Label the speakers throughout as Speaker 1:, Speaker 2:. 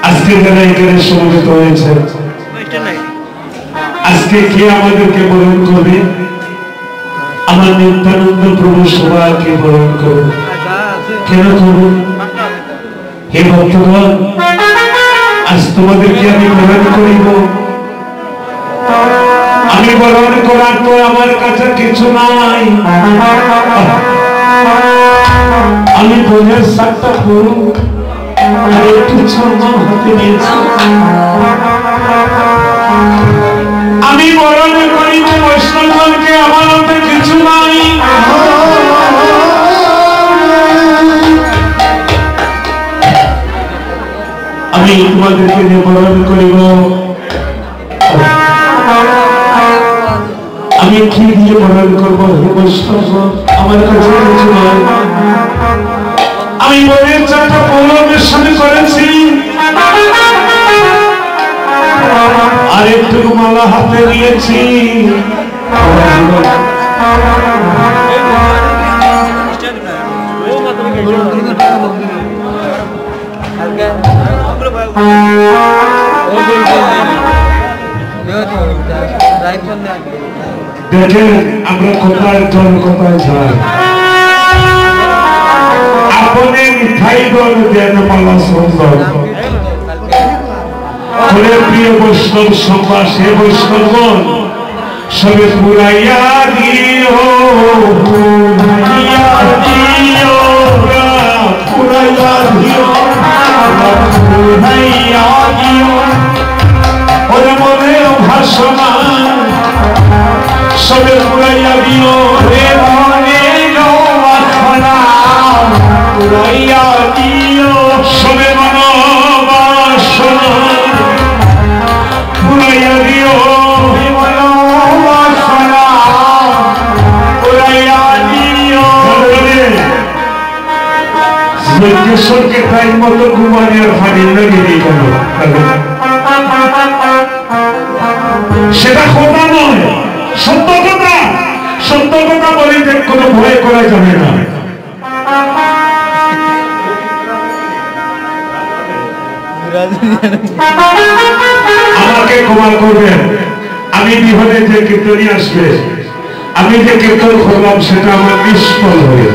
Speaker 1: আজকে যারা এখানে সমবেত হয়েছে, আজকে কে আমাদেরকে বরণ করবে? আমার নিত্যানন্দ প্রভু সবাইকে বরণ করবে। কেন করুন? হে ভক্তগণ, আজ তোমাদেরকে আমি বরণ করিব। আমি বরণ করার তো আমার কাছে কিছু নাই। আমি বোনের সাতটা করু আর একটু সম্মান হাতে নিয়েছি। আমি বরণ করিব বৈষ্ণবগণকে, আমার হাতে কিছু নাই। আমি তোমাদেরকে যে বরণ করিব, আমি কি দিয়ে বরণ করবো? হে বৈষ্ণবগণ, আমার কাছে কিছু নাই। আমি বোনের চারটা পৌরবের সাথে করেছি, আর একটু মালা হাতে নিয়েছি। দেখেন আমরা কোথায় চল, কোথায় যাই। আপনি মিঠাই দল দেন পালা সুন্দর। প্রিয় বৈষ্ণব সমাজ, হে বৈষ্ণবগণ, সবে পুরাইয়া দিও, পুরাইয়া দিও, পুরাইয়া দিও, পুরাইয়া দিও। ওরে মনে ভাষণা সবে পুরাইয়া দিও, রে মনে ভাষণা পুরাইয়া দিও, সবে মনো বাসনা পুরাইয়া দিও, মনো বাসনা পুরাইয়া দিও। যজ্ঞেশ্বরকে তাই মতো কুমারিয়ার ফাঁড়ি লেগে দিয়ে গেল। সেটা কথা নয়, সত্য কথা। সত্য কথা বলে যে কোনো ভয় করা যাবে না। আমাকে ক্ষমা করবেন, আমি বিহনে যে কীর্তনী আসবে, আমি যে কীর্তন করলাম সেটা আমার নিষ্ফল হয়ে।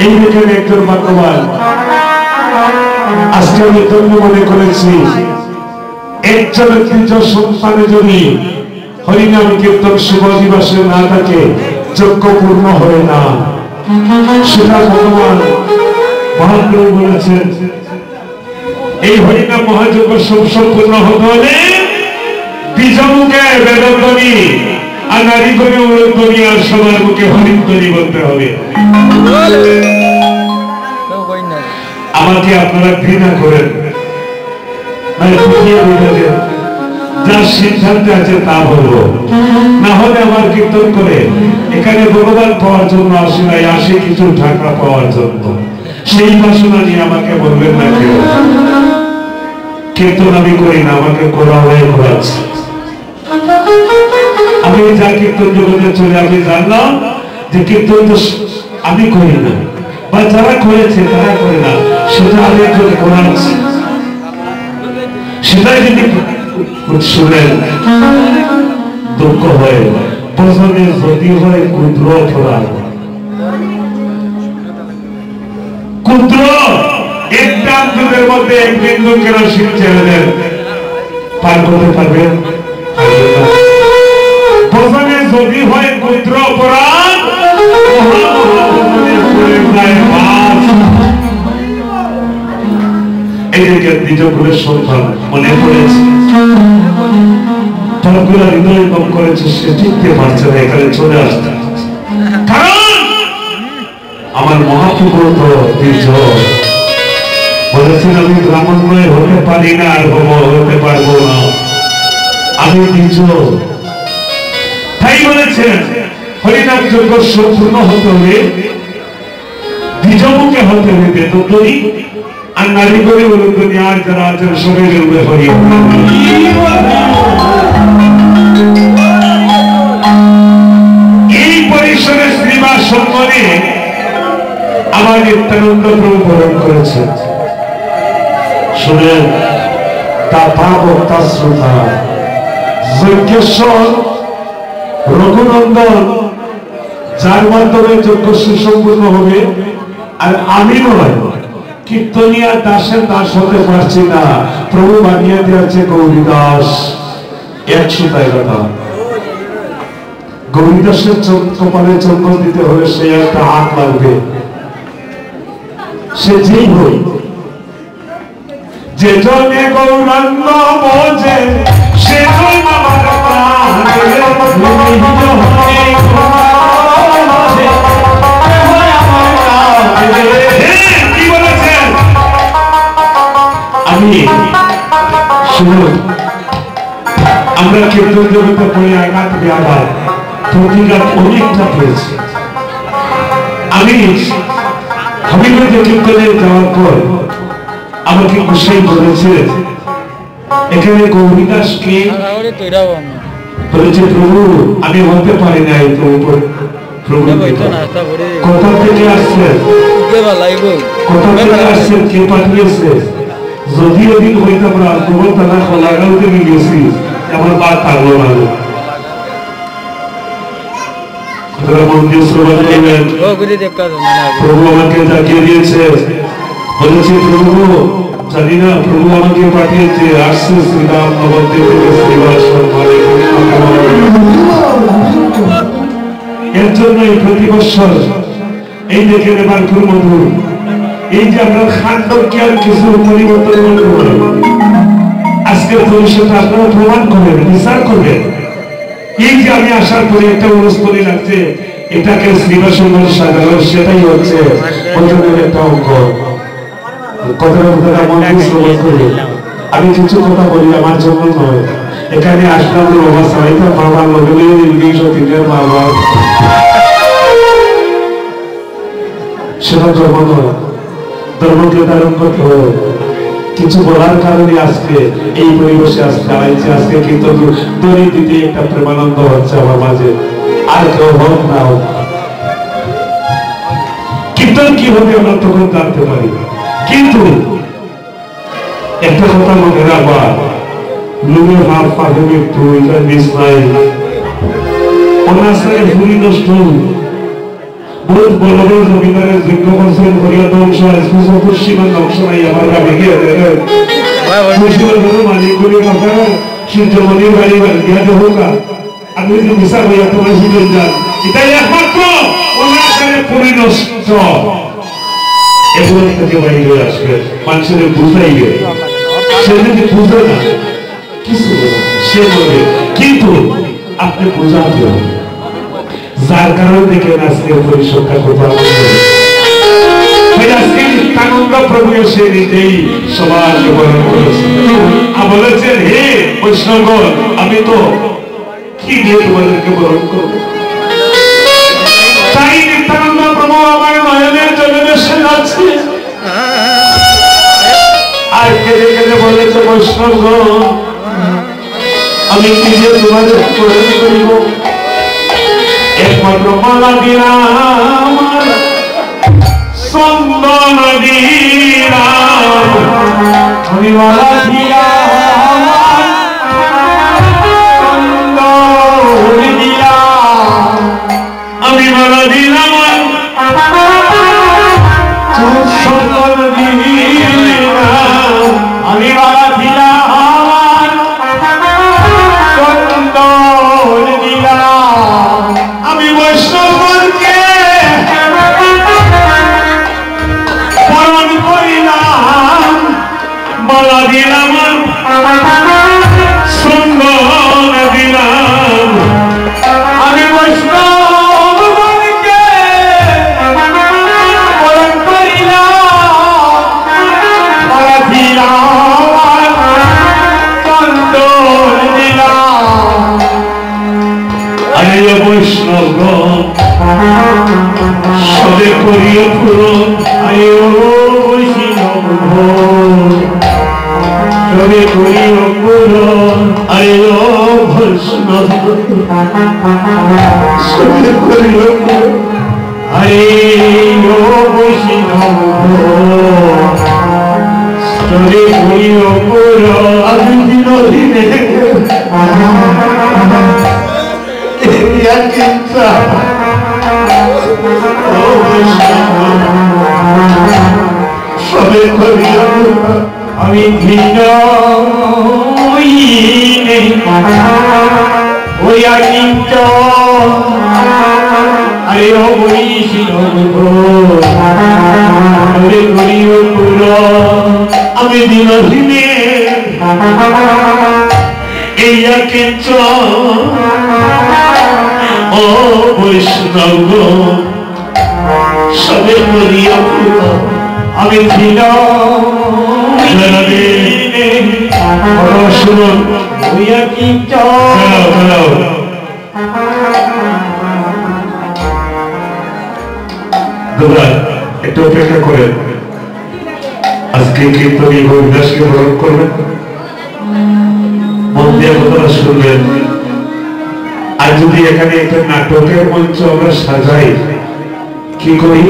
Speaker 1: এই দেখেন একজন ভগবান, আজকে আমি ধন্য মনে করেছি, একজন তৃজ সন্তানে যদি হরিনাম কীর্তন শুভ দিবসে না থাকে, যজ্ঞ পূর্ণ হয় না। সেটা ভগবান মহাপ্রভু বলেছেন, এই হরিনাম মহাযজ্ঞ সম্পূর্ণ হতে হলে দ্বিজমুখে বেদধ্বনি আর নারীগণে উলধ্বনি আর সবার মুখে হরিধ্বনি বলতে হবে। আমাকে আপনারা ঘৃণা করেন, যার সিদ্ধান্তে আছে তা বলবো, না হলে আমার কীর্তন করে এখানে ভগবান পাওয়ার জন্য আসে নাই, আসে কিছু টাকা পাওয়ার জন্য। সেই বাসনা নিয়ে আমাকে বলবেন না কেউ। কীর্তন আমি করি না, আমাকে করা হয়ে করাচ্ছে। আমি যা কীর্তন জগতে চলে আমি জানলাম যে কীর্তন তো আমি করি না, বা যারা করেছে তারা করে না, সেটা আমি একজন করাচ্ছি। সেটাই যদি শুনেন দুঃখ হয়, বছরে যদি হয় ক্ষুদ্র অপরাধ। ক্ষুদ্র একটা দুধের মধ্যে এক বিন্দু কেরোসিন ছেড়ে দেন, পার করতে পারবেন? বছরে যদি হয় ক্ষুদ্র অপরাধ, এদিকে নিজ গুণের সন্তান মনে পড়েছে, ঠাকুরা হৃদয় কম করেছে, সে টিকতে পারছে না, এখানে চলে আসতে। কারণ আমার মহাপ্রভু তো দীর্ঘ বলেছেন আমি ব্রাহ্মণময় হতে পারি না আর হতে পারবো না, আমি দ্বিজ। তাই বলেছেন হরিনাম যজ্ঞ সম্পূর্ণ হতে হলে দ্বিজমুখে হতে হবে বেদনী আর নারী করে বলুন আর যারা আছেন সবাই বলবে হরি। এই পরিসরে শ্রীবাস সম্মানে আমার নিত্যানন্দ প্রভু বরণ করেছেন। শুনেন তা বক্তা শ্রোতা যজ্ঞেশ্বর রঘুনন্দন যার মাধ্যমে যজ্ঞ সুসম্পূর্ণ হবে। আর আমি নয়, কীর্তনিয়া দাসের দাস হতে পারছি না, প্রভু বানিয়ে দিয়েছে গৌরী দাস। একশোটাই কথা, গৌরী দাসের কপালে চন্দন দিতে হলে সে একটা হাত লাগবে, সে যেই হই। যে জনে গৌরাঙ্গ বোঝে সে আমার কি বলেছেন? আমি শুনুন, আমরা কীর্তন জগতে পড়ে আঘাত ব্যাঘাত প্রতিঘাত অনেকটা পেয়েছি। আমি হবিগঞ্জ কীর্তনে যাওয়ার পর আমাকে গোসাই বলেছে এখানে গৌরী দাসকে বলেছে প্রভু আমি হতে পারি না। কোথা থেকে আসছেন, কোথা থেকে আসছেন, কে পাঠিয়েছে? যদি ওদিন হইতাম রাজভবন থানা খোলাগাঁও থেকে গেছি, আমার বাদ থাকলো না। মন্দির শ্রবণ করলেন, প্রভু আমাকে জাগিয়ে দিয়েছে, বলেছে প্রভু জানি না প্রভু আমাকে পাঠিয়েছে, আসছে শ্রীরাম নবদ্বীপ থেকে শ্রীবাস সম্মানে। এর জন্য এই প্রতি বৎসর এই দেখেন এবার খুব মধুর, এই যে আপনার খাদ্যকে আর কিছু পরিবর্তন করতে আজকের ভবিষ্যতে আপনারা প্রমাণ করবেন, বিচার করবেন। এই যে আমি আসার পরে একটা অনুষ্ঠানে লাগছে, এটাকে শ্রীবাস সম্মান সাজানো, সেটাই হচ্ছে ওজনের একটা অঙ্ক। আমি কিছু কথা বলি আমার জন্য নয়, এখানে আসলাম বাবা সাইতা বাবা লগের বাবা, সেটা ধর্ম নয়, ধর্মকে ধারণ করতে হবে। কিছু বলার কারণে আজকে এই পরিবেশে আসতে আইছে, আজকে কিন্তু দড়ি দিতে একটা প্রেমানন্দ হচ্ছে আমার মাঝে। আর কেউ হোক না হোক, কীর্তন কি হবে আমরা তখন জানতে পারি। কিন্তু একটা কথা মনে রাখবা, লোকের হাত পাখে মৃত্যু এটা মিস নাই, অনাশ্রয়ে ভুলি নষ্ট বহুত বড় বড় জমিদারের যোগ্য করছেন করিয়া ধ্বংস পশ্চিমা ধ্বংস নাই আমার গ্রামে গিয়ে মালিক করি সূর্যমণির বাড়ি দিয়া হোক। আপনি যদি বিচার হইয়া তোমার সুযোগ যান, এটাই একমাত্র অনাশ্রয়ে ভুলি নষ্ট। এগুলো থেকে বাইরে আসবে, মানুষের বুঝাইবে, সে যদি বুঝে না কিছু সে বলবে, কিন্তু আপনি বুঝাতে হবে। যার কারণে দেখেন আজকে পরিসংখ্যা কোথাও আজকে নিত্যানন্দ প্রভু এসে নিজেই সমাজকে বরণ করেছে, বলেছেন হে বৈষ্ণব আমি তো কি দিয়ে তোমাদেরকে বরণ করবো। তাই নিত্যানন্দ প্রভু আমার নয়নের জন্য এসে যাচ্ছে আর কেঁদে কেঁদে বলেছে বৈষ্ণব আমি কি দিয়ে তোমাদের বরণ করিব। একমাত্র মালা দিলাম চন্দন দিলাম, আমি মালা দিলাম চন্দন দিলাম, আমি মালা দিলাম চন্দন দিলাম, আমি মালা দিলাম চন্দন দিলাম, আমি বৈষ্ণবকে বরণ করিলাম, মালা দিলাম চন্দন দিলাম, আমি বৈষ্ণবকে বরণ করিলাম, সবে করি অপূরণ আরে ও বৈষ্ণব সবে করি অপূরণ আরে ও বৈষ্ণব সবে করি অপূরণ আমি বিনোদিনে চিন্তা ও বৈষ্ণব সবে করি অপূরণ আমি ভিন্ন ওই আকিন্ত আরে ও আমি দিন দিনে এই আকিন্ত ও বৈষ্ণব সবে করিয়া আমি ভিন্ন শুনুন একটু অপেক্ষা করেন আজকে কীর্তনী হরিদাসকে বরণ করবেন মন দিয়ে কথাটা শুনবেন আর যদি এখানে একটা নাটকের মঞ্চ আমরা সাজাই কি করি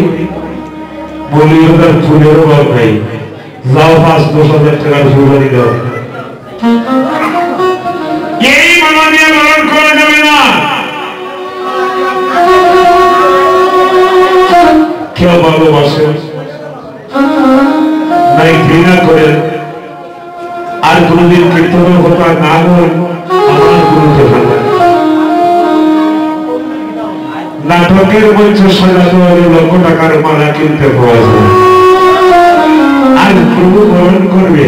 Speaker 1: মূল্যতার ফুলের অভাব নাই যাও ৫-১০ হাজার টাকার ফুলবাড়ি দাও এই মানা দিয়ে বরণ করা যাবে না কেউ ভালোবাসেন নাই ঘৃণা করেন আর কোনদিন কীর্তনের কথা না হন আমার গুরুত্ব থাকবে নাটকের মঞ্চ সাজাতে হলে লক্ষ টাকার মালা কিনতে প্রয়োজন আর প্রভু বরণ করবে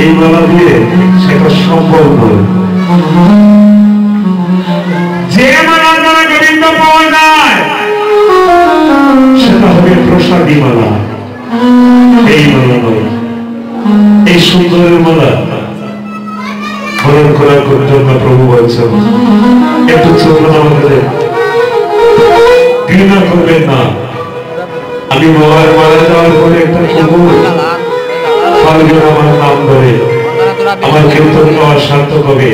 Speaker 1: এই মালা দিয়ে সেটা সম্ভব নয় যে মালা দ্বারা গোবিন্দ পাওয়া যায় সেটা হবে প্রসাদী মালা এই মালা নয় এই সুন্দরের মালা বরণ করার জন্য প্রভু বলছেন একটু চলুন আমাদের ঘৃণা করবেন না আমি বাবার মারা যাওয়ার পরে একটা কুকুর পাঁচজন আমার নাম ধরে আমার কীর্তন গাওয়া সার্থক হবে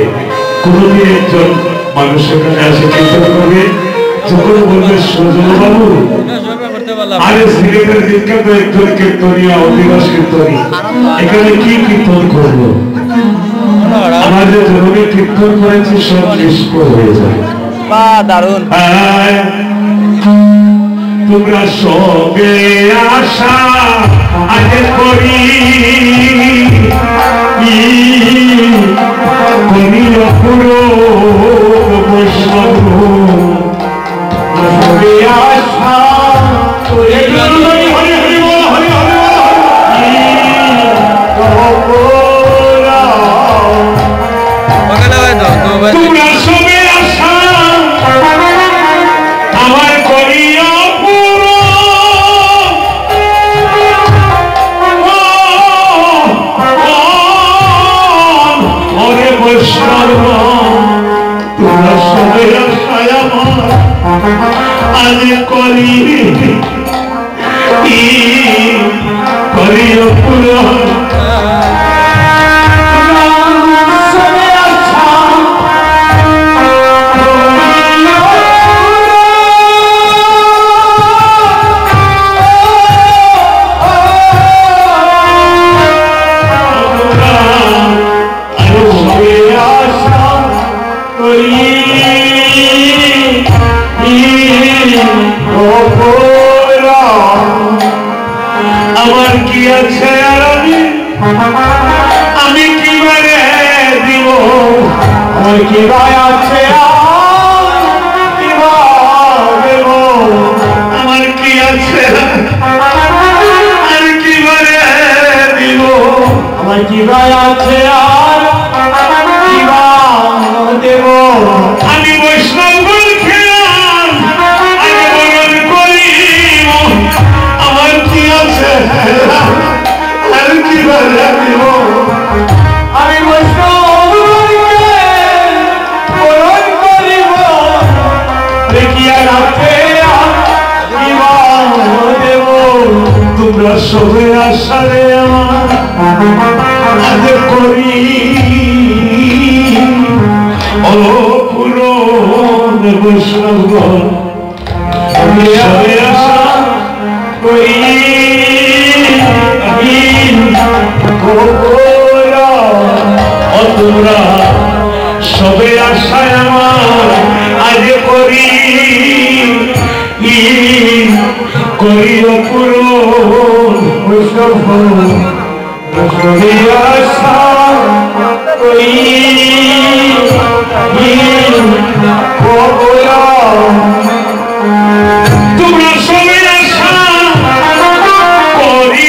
Speaker 1: কোনদিন একজন মানুষ এখানে আসে কীর্তন করবে যখন বলবে সজল বাবু আরে সিলেটের বিখ্যাত একজন কীর্তনীয় অধিবাস কীর্তনী এখানে কি কীর্তন করবো আমাদের জনকে কীর্তন করেছি সব নিষ্ফল হয়ে যায় দারুণ তোমরা সবে আশা আগে করি পুরো বৈষ্ণব সবে আশা তোমরা সবে আশা আমার করিয়া তোমরা সবাই আশায় আমার আজ করি পুরো আমার কি আছে আর আমি কিভাবে দিব আমার কি রায় আছে আমার কি আছে আর কিভাবে দিব আমার কি রায় আছে আর দেব আমি বৈষ্ণব খেলাম আমি বরণ করিব আমার কি আছে আর কি দিব আমি বৈষ্ণব বরণ করিব দেখিয়া রাখে দেব তোমরা সবে আশারে আমার আজ করি ও পুরন বৈষ্ণবগণ সবে আশা করি তোমরা সবে আশায় আমার আজ করি পুরন বৈষ্ণবগণ সবে আশা করি তোমরা সবে আশা করি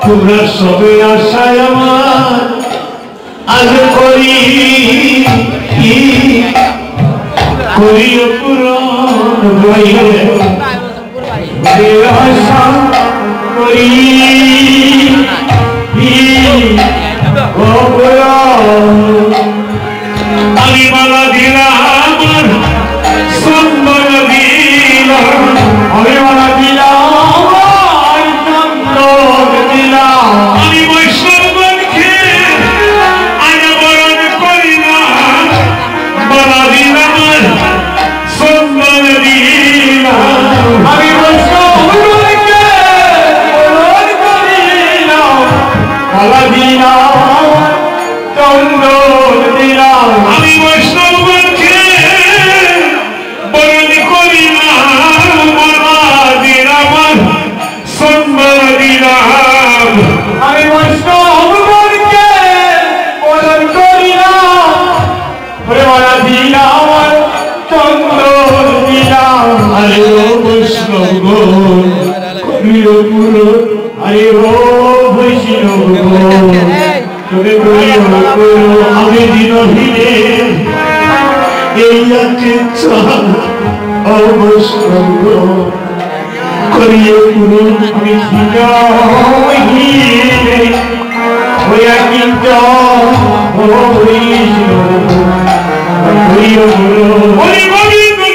Speaker 1: তোমরা সবে আশায় আমার আজ করি পুরন আশা করি আমি মালা দিলাম সুন্দর দিলাম আমি মালা দিলাম আমি বৈষ্ণবকে আনাবরণ করি না বলা দিলাম সম্মান দিলাম আমি বৈষ্ণবকে বরণ করি না বলা দিলাম চন্দন দিলাম আমি বৈষ্ণবকে বরণ করি না বলা দিলাম সম্মান দিলাম আমি বৈষ্ণবকে বরণ করি না বলা দিলাম চন্দন দিলাম আরে ও বৈষ্ণবগণ করিল পুরন আরে ও বৈষ্ণবগণ তোরে করিল পুরন আমি দিনহীনে এই আছে চাল ও বৈষ্ণবগণ করিল পুরন আমি দিনহীনে হইয়া কিন্তু ও বৈষ্ণবগণ করিল পুরন